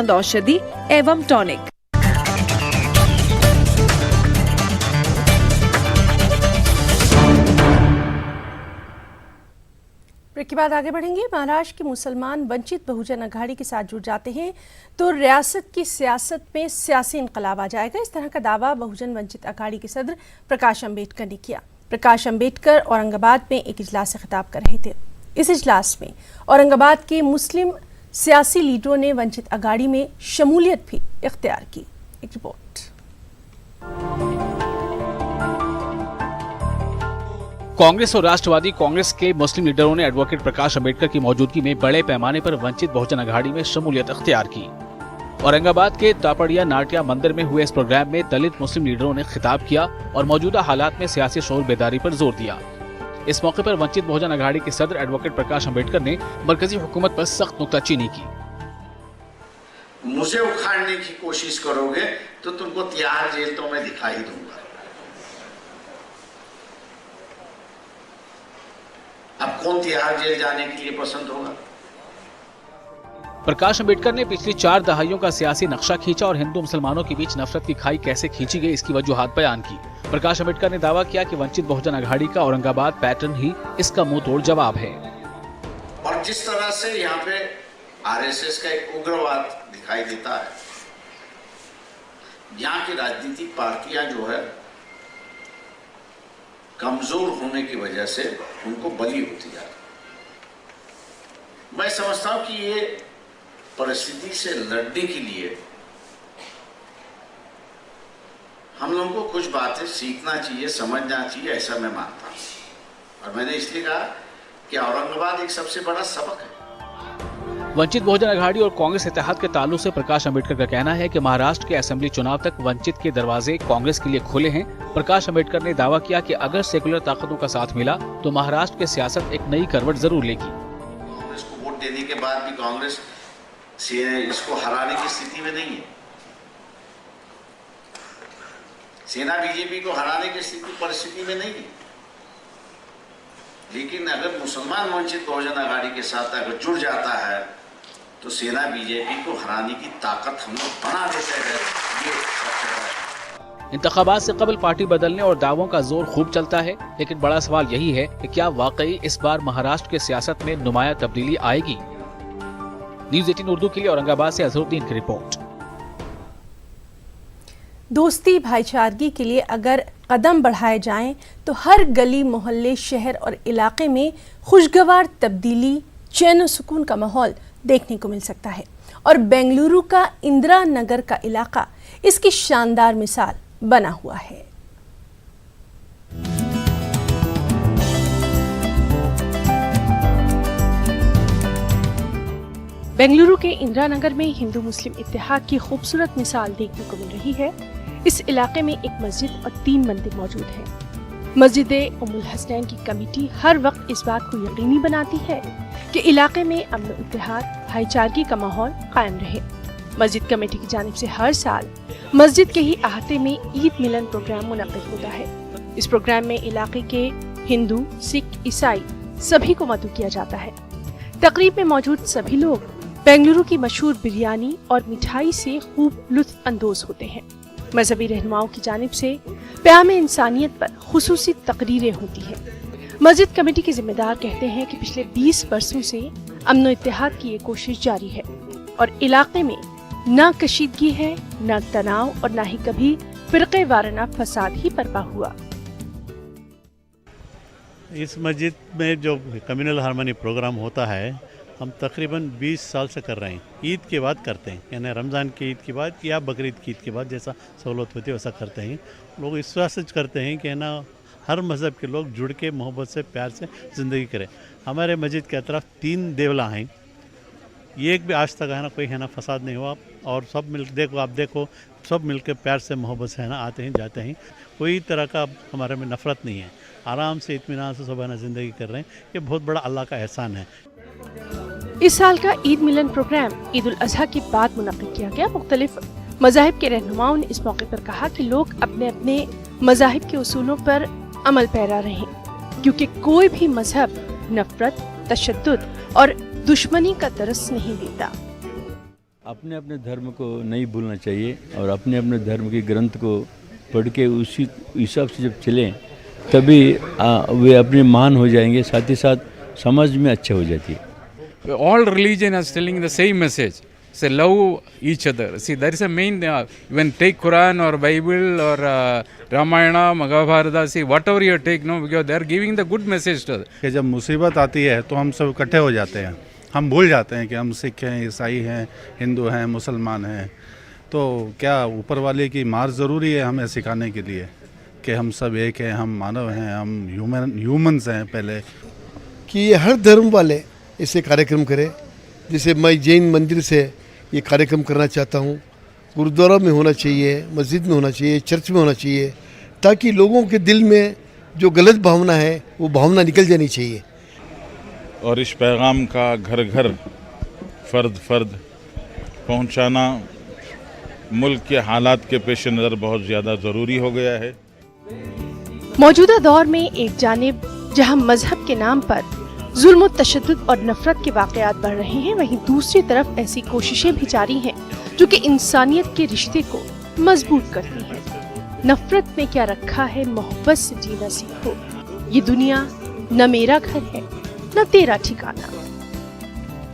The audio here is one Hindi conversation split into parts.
औषधि एवं टॉनिक। ब्रेक के बाद आगे बढ़ेंगे। महाराष्ट्र के मुसलमान वंचित बहुजन अघाड़ी के साथ जुड़ जाते हैं तो रियासत की सियासत में सियासी इनकलाब आ जाएगा। इस तरह का दावा बहुजन वंचित अघाड़ी के सदर प्रकाश अम्बेडकर ने किया। प्रकाश अम्बेडकर औरंगाबाद में एक इजलास से खिताब कर रहे थे। इस इजलास में औरंगाबाद के मुस्लिम सियासी लीडरों ने वंचित अघाड़ी में शमूलियत भी इख्तियार की। एक रिपोर्ट। कांग्रेस और राष्ट्रवादी कांग्रेस के मुस्लिम लीडरों ने एडवोकेट प्रकाश अम्बेडकर की मौजूदगी में बड़े पैमाने पर वंचित बहुजन अघाड़ी में शमूलियत इख्तियार की। औरंगाबाद के तापड़िया नाट्या मंदिर में हुए इस प्रोग्राम में दलित मुस्लिम लीडरों ने खिताब किया और मौजूदा हालात में सियासी शऊर बेदारी पर जोर दिया। इस मौके पर वंचित बहुजन अघाड़ी के सदर एडवोकेट प्रकाश अम्बेडकर ने मरकजी हुकूमत पर सख्त नुक्ताचीनी की। मुझे उखाड़ने की कोशिश करोगे तो तुमको तिहाड़ जेल तो मैं दिखा ही दूंगा। अब कौन तिहाड़ जेल जाने के लिए पसंद होगा? प्रकाश अम्बेडकर ने पिछली 4 दहाइयों का सियासी नक्शा खींचा और हिंदू मुसलमानों के बीच नफरत की खाई कैसे खींची गई इसकी वजूहात बयान की। प्रकाश अम्बेडकर ने दावा किया कि वंचित बहुजन अघाड़ी का औरंगाबाद पैटर्न ही इसका मुंह तोड़ जवाब है। और जिस तरह से यहाँ पे आरएसएस का एक उग्रवाद दिखाई देता है, यहाँ की राजनीतिक पार्टियां जो है कमजोर होने की वजह से उनको बली होती जा रही। मैं समझता हूं कि ये परिस्थिति से लड़ने के लिए हम लोगों को कुछ बातें सीखना चाहिए, समझना चाहिए, ऐसा मैं मानता हूं। और मैंने इसलिए कहा कि औरंगाबाद एक सबसे बड़ा सबक है। वंचित बहुजन अघाड़ी और कांग्रेस इत्तेहाद के ताल्लुक से प्रकाश अम्बेडकर का कहना है कि महाराष्ट्र के असेंबली चुनाव तक वंचित के दरवाजे कांग्रेस के लिए खुले हैं। प्रकाश अम्बेडकर ने दावा किया कि अगर सेकुलर ताकतों का साथ मिला तो महाराष्ट्र की सियासत एक नई करवट जरूर लेगी। कांग्रेस को वोट देने के बाद भी कांग्रेस इसको हराने की स्थिति में नहीं है। सेना बीजेपी को हराने की परिस्थिति में नहीं है। लेकिन अगर मुसलमान वंचित बहुजन अघाड़ी के साथ अगर जुड़ जाता है तो सेना बीजेपी को हराने की ताकत हम लोग बना देते हैं। ये इंतखाबात से कबल पार्टी बदलने और दावों का जोर खूब चलता है, लेकिन बड़ा सवाल यही है कि क्या वाकई इस बार महाराष्ट्र की सियासत में नुमाया तब्दीली आएगी। न्यूज़ 18 उर्दू के लिए औरंगाबाद से अजहरुद्दीन की रिपोर्ट। दोस्ती भाईचारगी के लिए अगर कदम बढ़ाए जाएं तो हर गली मोहल्ले शहर और इलाके में खुशगवार तब्दीली, चैन और सुकून का माहौल देखने को मिल सकता है। और बेंगलुरु का इंदिरा नगर का इलाका इसकी शानदार मिसाल बना हुआ है। बेंगलुरु के इंदिरा नगर में हिंदू मुस्लिम इत्तेहाद की खूबसूरत मिसाल देखने को मिल रही है। इस इलाके में एक मस्जिद और 3 मंदिर मौजूद हैं। मस्जिद-ए-उम्मुल हसनैन की कमेटी हर वक्त इस बात को यकीनी बनाती है कि इलाके में अमन इत्तेहाद, भाईचारगी का माहौल कायम रहे। मस्जिद कमेटी की जानिब से हर साल मस्जिद के ही अहाते में ईद मिलन प्रोग्राम मुनक्किद होता है। इस प्रोग्राम में इलाके के हिंदू, सिख, ईसाई सभी को मदऊ किया जाता है। तकरीब में मौजूद सभी लोग बेंगलुरु की मशहूर बिरयानी और मिठाई से खूब लुत्फ अंदोज होते हैं। मजहबी रहनुमाओं की जानिब से प्याम इंसानियत पर खुसूसी तकरीरें होती हैं। मस्जिद कमेटी के जिम्मेदार कहते हैं कि पिछले 20 बरसों से अमन और इत्तेहाद की ये कोशिश जारी है और इलाके में न कशीदगी है, न तनाव और न ही कभी फिरके वाराना फसाद ही बर्पा हुआ। इस मस्जिद में जो कम्युनल हार्मनी प्रोग्राम होता है हम तकरीबन 20 साल से कर रहे हैं। ईद के बाद करते हैं, यानी रमज़ान की ईद के बाद या बकरीद की ईद के बाद जैसा सहूलत होती है वैसा करते हैं। लोग इस वजह से करते हैं कि ना हर मज़हब के लोग जुड़ के मोहब्बत से प्यार से ज़िंदगी करें। हमारे मस्जिद के अतराफ 3 देवला हैं, एक भी आज तक है ना कोई है ना फसाद नहीं हुआ और सब मिल देखो सब मिलकर प्यार से मोहब्बत से है ना आते हैं जाते हैं। कोई तरह का हमारे में नफ़रत नहीं है, आराम से इत्मीनान से सब है ना ज़िंदगी कर रहे हैं। ये बहुत बड़ा अल्लाह का एहसान है। इस साल का ईद मिलन प्रोग्राम ईद उल अजहा के बाद मुनक्किद किया गया। मुख्तलिफ मज़ाहिब के रहनुमाओं ने इस मौके पर कहा कि लोग अपने अपने मज़ाहिब के उसूलों पर अमल पैरा रहें, क्योंकि कोई भी मजहब नफरत, तशद्दुद और दुश्मनी का दरस नहीं देता। अपने अपने धर्म को नहीं भूलना चाहिए और अपने अपने धर्म के ग्रंथ को पढ़ के उसी हिसाब से जब चलें तभी वे अपने महान हो जाएंगे, साथ ही साथ समाज में अच्छे हो जाती है। All religion is telling the same message. Say love each other. See, there is a main, when take Quran or Bible or Ramayana, Mahabharata, see whatever you take, no, because they are giving the good message to others. कि जब मुसीबत आती है तो हम सब इकट्ठे हो जाते हैं, हम भूल जाते हैं कि हम सिख हैं, ईसाई हैं, हिंदू हैं, मुसलमान हैं। तो क्या ऊपर वाले की मार ज़रूरी है हमें सिखाने के लिए कि हम सब एक हैं, हम मानव हैं, हम ह्यूमंस हैं पहले। कि ये हर धर्म वाले इसे कार्यक्रम करें। जैसे मैं जैन मंदिर से ये कार्यक्रम करना चाहता हूँ, गुरुद्वारा में होना चाहिए, मस्जिद में होना चाहिए, चर्च में होना चाहिए, ताकि लोगों के दिल में जो गलत भावना है वो भावना निकल जानी चाहिए। और इस पैगाम का घर घर फर्द फर्द पहुंचाना मुल्क के हालात के पेश नज़र बहुत ज़्यादा ज़रूरी हो गया है। मौजूदा दौर में एक जानिब जहां मजहब के नाम पर जुल्म तशद्दुद और नफरत के वाक़यात बढ़ रहे हैं, वहीं दूसरी तरफ ऐसी कोशिशें भी जारी हैं जो कि इंसानियत के रिश्ते को मजबूत करती हैं। नफरत में क्या रखा है, मोहब्बत से जीना सीखो। ये दुनिया न मेरा घर है न तेरा ठिकाना।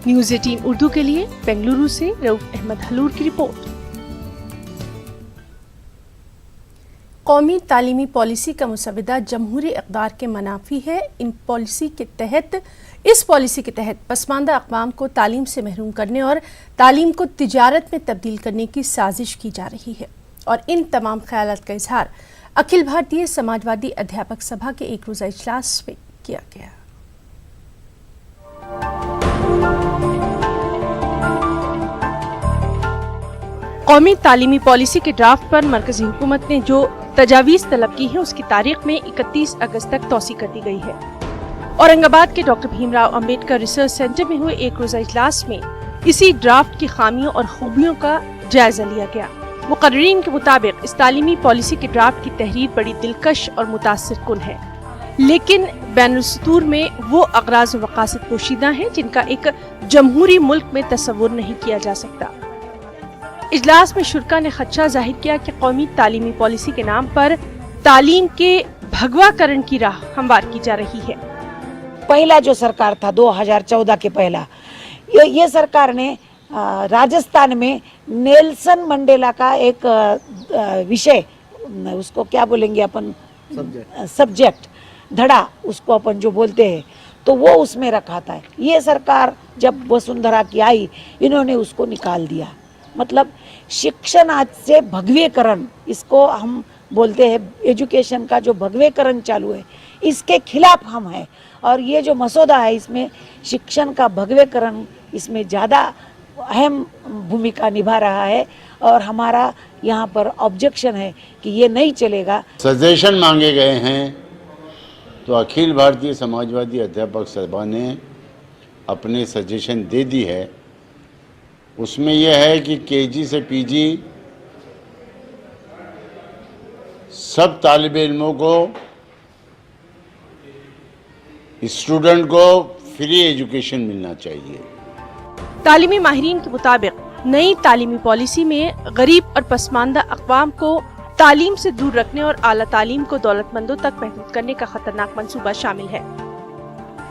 न्यूज़ 18 उर्दू के लिए बेंगलुरु से रऊफ अहमद हलूर की रिपोर्ट। कौमी तालीमी पॉलिसी का मुसविदा जमहूरी इक़दार के मनाफी है। इस पॉलिसी के तहत पसमानदा अक़वाम को तालीम से महरूम करने और तालीम को तिजारत में तब्दील करने की साजिश की जा रही है और इन तमाम ख्यालात का इजहार अखिल भारतीय समाजवादी अध्यापक सभा के एक रोज़ा इजलास में किया गया। कौमी तालीमी पॉलिसी के ड्राफ्ट पर मरकजी हुकूमत ने जो तजावीज़ तलब की है उसकी तारीख में 31 अगस्त तक तौसी कर दी गई है। औरंगाबाद के doctor Bhimrao Ambedkar research centre में हुए एक रोज़ा इजलास में इसी ड्राफ्ट की खामियों और खूबियों का जायजा लिया गया। मुकर्रीन के मुताबिक इस तालीमी पॉलिसी के ड्राफ्ट की तहरीर बड़ी दिलकश और मुतासिर कुन है, लेकिन बैनुल-सतूर में वो अगराज़ व मकासद पोशीदा हैं जिनका एक जमहूरी मुल्क में तस्वुर नहीं किया जा सकता। इजलास में शुरका ने खदशा जाहिर किया कि कौमी तालीमी पॉलिसी के नाम पर तालीम के भगवाकरण की राह हमवार की जा रही है। पहला जो सरकार था 2014 के पहला, ये सरकार ने राजस्थान में नेल्सन मंडेला का एक विषय, उसको क्या बोलेंगे अपन, सब्जेक्ट, धड़ा उसको अपन जो बोलते हैं, तो वो उसमें रखा था। ये सरकार जब वसुंधरा की आई, इन्होंने उसको निकाल दिया। मतलब शिक्षण आज से भगवेकरण, इसको हम बोलते हैं, एजुकेशन का जो भगवेकरण चालू है इसके खिलाफ हम हैं। और ये जो मसौदा है इसमें शिक्षण का भगवेकरण इसमें ज़्यादा अहम भूमिका निभा रहा है और हमारा यहाँ पर ऑब्जेक्शन है कि ये नहीं चलेगा। सजेशन मांगे गए हैं तो अखिल भारतीय समाजवादी अध्यापक सभा ने अपने सजेशन दे दी है। उसमें यह है कि केजी से पीजी सब तालिब इल्मों को, स्टूडेंट को फ्री एजुकेशन मिलना चाहिए। तालीमी माहिरीन के मुताबिक नई तालीमी पॉलिसी में गरीब और पसमानदा अक़वाम को तालीम से दूर रखने और आला तालीम को दौलतमंदों तक महदूद करने का खतरनाक मंसूबा शामिल है।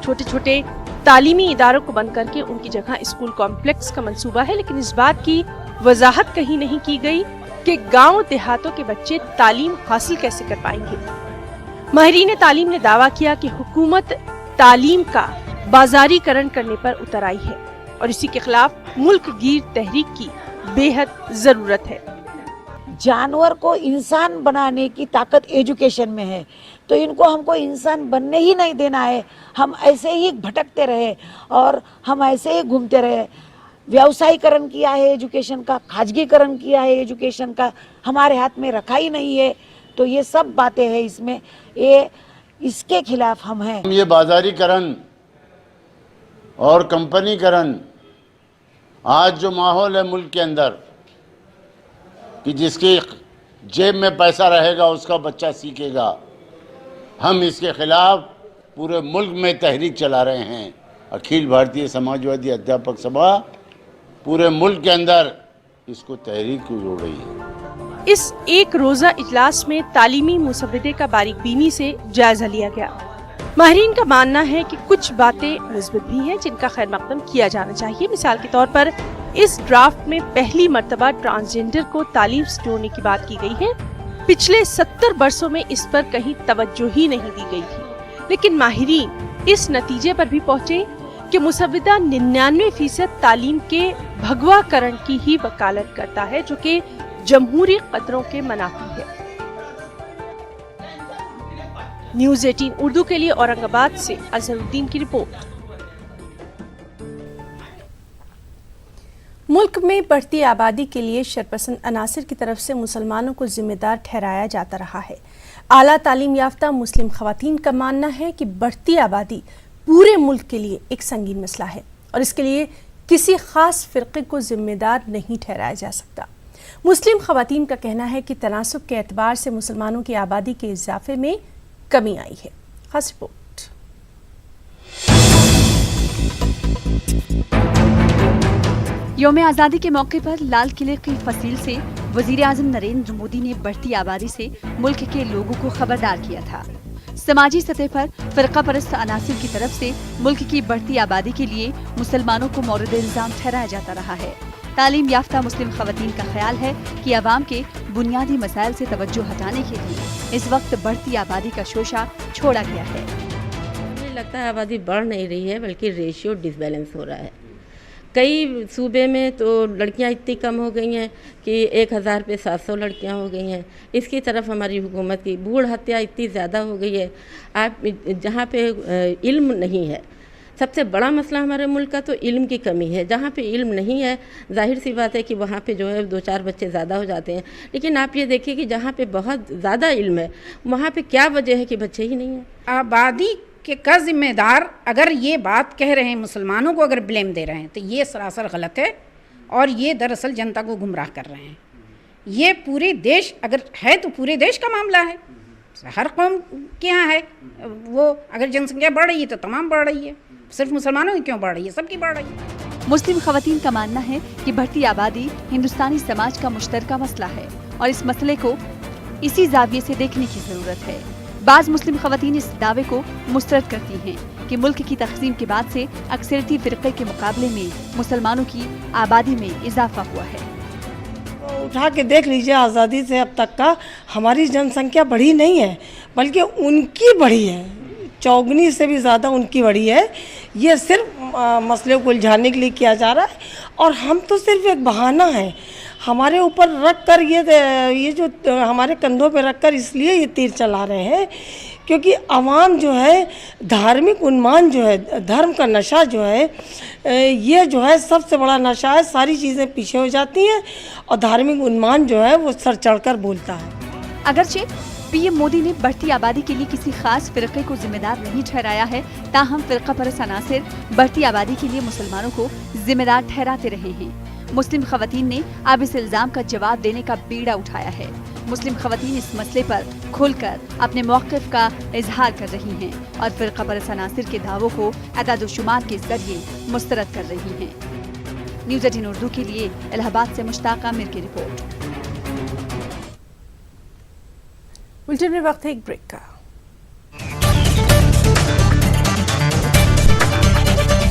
छोटे छोटे तालीमी इदारों को बंद करके उनकी जगह स्कूल कॉम्प्लेक्स का मंसूबा है, लेकिन इस बात की वजाहत कहीं नहीं की गई कि गांव देहातों के बच्चे तालीम हासिल कैसे कर पाएंगे। माहिरीन तालीम ने दावा किया कि हुकूमत तालीम का बाजारीकरण करने पर उतर आई है और इसी के खिलाफ मुल्क गिर तहरीक की बेहद जरूरत है। जानवर को इंसान बनाने की ताकत एजुकेशन में है, तो इनको हमको इंसान बनने ही नहीं देना है। हम ऐसे ही भटकते रहे और हम ऐसे ही घूमते रहे। व्यवसायीकरण किया है एजुकेशन का, खाजगीकरण किया है एजुकेशन का, हमारे हाथ में रखा ही नहीं है। तो ये सब बातें हैं इसमें, ये इसके खिलाफ हम हैं। ये बाजारीकरण और कंपनीकरण, आज जो माहौल है मुल्क के अंदर कि जिसकी जेब में पैसा रहेगा उसका बच्चा सीखेगा, हम इसके खिलाफ पूरे मुल्क में तहरीक चला रहे हैं। अखिल भारतीय समाजवादी अध्यापक सभा पूरे मुल्क के अंदर इसको तहरीक जोड़ रही है। इस एक रोजा इजलास में तालीमी मुसव्वदे का बारीकबीनी से जायजा लिया गया। माहिरीन का मानना है कि कुछ बातें मुस्बत भी हैं जिनका खैर मकदम किया जाना चाहिए। मिसाल के तौर पर इस ड्राफ्ट में पहली मर्तबा ट्रांसजेंडर को तालीम से जोड़ने की बात की गई है। पिछले 70 वर्षों में इस पर कहीं तवज्जो ही नहीं दी गई थी, लेकिन माहिरीन इस नतीजे पर भी पहुंचे कि मुसव्विदा 99% तालीम के भगवाकरण की ही वकालत करता है, जो कि जमहूरी कदरों के मनाफी है। न्यूज़ 18 उर्दू के लिए औरंगाबाद से अजहरुद्दीन की रिपोर्ट। मुल्क में बढ़ती आबादी के लिए शरपसंद अनासिर की तरफ से मुसलमानों को जिम्मेदार ठहराया जाता रहा है। आला तालीम याफ्ता मुस्लिम खवातीन का मानना है कि बढ़ती आबादी पूरे मुल्क के लिए एक संगीन मसला है और इसके लिए किसी खास फ़िरक़े को जिम्मेदार नहीं ठहराया जा सकता। मुस्लिम खवातीन का कहना है कि तनासुब के एतबार से मुसलमानों की आबादी के इजाफे में कमी आई है। खास रिपोर्ट। यौम आज़ादी के मौके पर लाल किले की फसील से वज़ीर आज़म नरेंद्र मोदी ने बढ़ती आबादी से मुल्क के लोगों को खबरदार किया था। समाजी सतह पर फ़िरक़ा परस्त अनासिर की तरफ से मुल्क की बढ़ती आबादी के लिए मुसलमानों को मौरद इल्ज़ाम ठहराया जाता रहा है। तालीम याफ्ता मुस्लिम खवातीन का ख्याल है कि अवाम के बुनियादी मसाइल से तवज्जो हटाने के लिए इस वक्त बढ़ती आबादी का शोशा छोड़ा गया है। मुझे लगता है आबादी बढ़ नहीं रही है, बल्कि रेशियो डिसबैलेंस हो रहा है। कई सूबे में तो लड़कियां इतनी कम हो गई हैं कि 1000 पे 700 लड़कियां हो गई हैं। इसकी तरफ हमारी हुकूमत की भ्रूण हत्या इतनी ज़्यादा हो गई है। आप जहाँ पे इल्म नहीं है, सबसे बड़ा मसला हमारे मुल्क का तो इल्म की कमी है। जहाँ पे इल्म नहीं है, जाहिर सी बात है कि वहाँ पे जो है 2-4 बच्चे ज़्यादा हो जाते हैं। लेकिन आप ये देखिए कि जहाँ पे बहुत ज़्यादा इल्म है, वहाँ पे क्या वजह है कि बच्चे ही नहीं हैं। आबादी के का जिम्मेदार अगर ये बात कह रहे हैं, मुसलमानों को अगर ब्लेम दे रहे हैं, तो ये सरासर गलत है और ये दरअसल जनता को गुमराह कर रहे हैं। ये पूरे देश अगर है तो पूरे देश का मामला है, हर कौम के यहाँ है। वो अगर जनसंख्या बढ़ रही है तो तमाम बढ़ रही है, सिर्फ मुसलमानों की क्यों बढ़ रही है, सबकी बढ़ रही है। मुस्लिम खवातीन का मानना है कि बढ़ती आबादी हिंदुस्तानी समाज का मुश्तरका मसला है और इस मसले को इसी जाविये से देखने की जरूरत है। बाज़ मुस्लिम खवातीन इस दावे को मुस्तरद करती हैं कि मुल्क की तक़सीम के बाद से अक्सरियती फ़िरक़े के मुकाबले में मुसलमानों की आबादी में इजाफा हुआ है। उठा के देख लीजिए, आज़ादी से अब तक का हमारी जनसंख्या बढ़ी नहीं है, बल्कि उनकी बढ़ी है, चौगुनी से भी ज़्यादा उनकी बढ़ी है। ये सिर्फ मसले को उलझाने के लिए किया जा रहा है और हम तो सिर्फ एक बहाना है हमारे ऊपर रख कर, ये जो हमारे कंधों पे रख कर इसलिए ये तीर चला रहे हैं क्योंकि आवाम जो है धार्मिक उन्माद जो है, धर्म का नशा जो है, ये जो है सबसे बड़ा नशा है। सारी चीज़ें पीछे हो जाती हैं और धार्मिक उन्माद जो है वो सर चढ़कर बोलता है। अगरचे पीएम मोदी ने बढ़ती आबादी के लिए किसी खास फ़िरक़े को जिम्मेदार नहीं ठहराया है, ताहम फ़िरक़ा परस्त अनासिर बढ़ती आबादी के लिए मुसलमानों को जिम्मेदार ठहराते रहे हैं। मुस्लिम खवातीन ने अब इस इल्ज़ाम का जवाब देने का बीड़ा उठाया है। मुस्लिम खवातीन इस मसले पर खुलकर अपने मौक़िफ़ का इजहार कर रही हैं और फ़िरक़ा परस्त अनासिर के दावों को अदाद-ओ-शुमार के जरिए मुस्तरद कर रही हैं। न्यूज़ 18 उर्दू के लिए इलाहाबाद से मुश्ताक़ आमिर की रिपोर्ट। बुलेटिन में वक्त है एक ब्रेक का।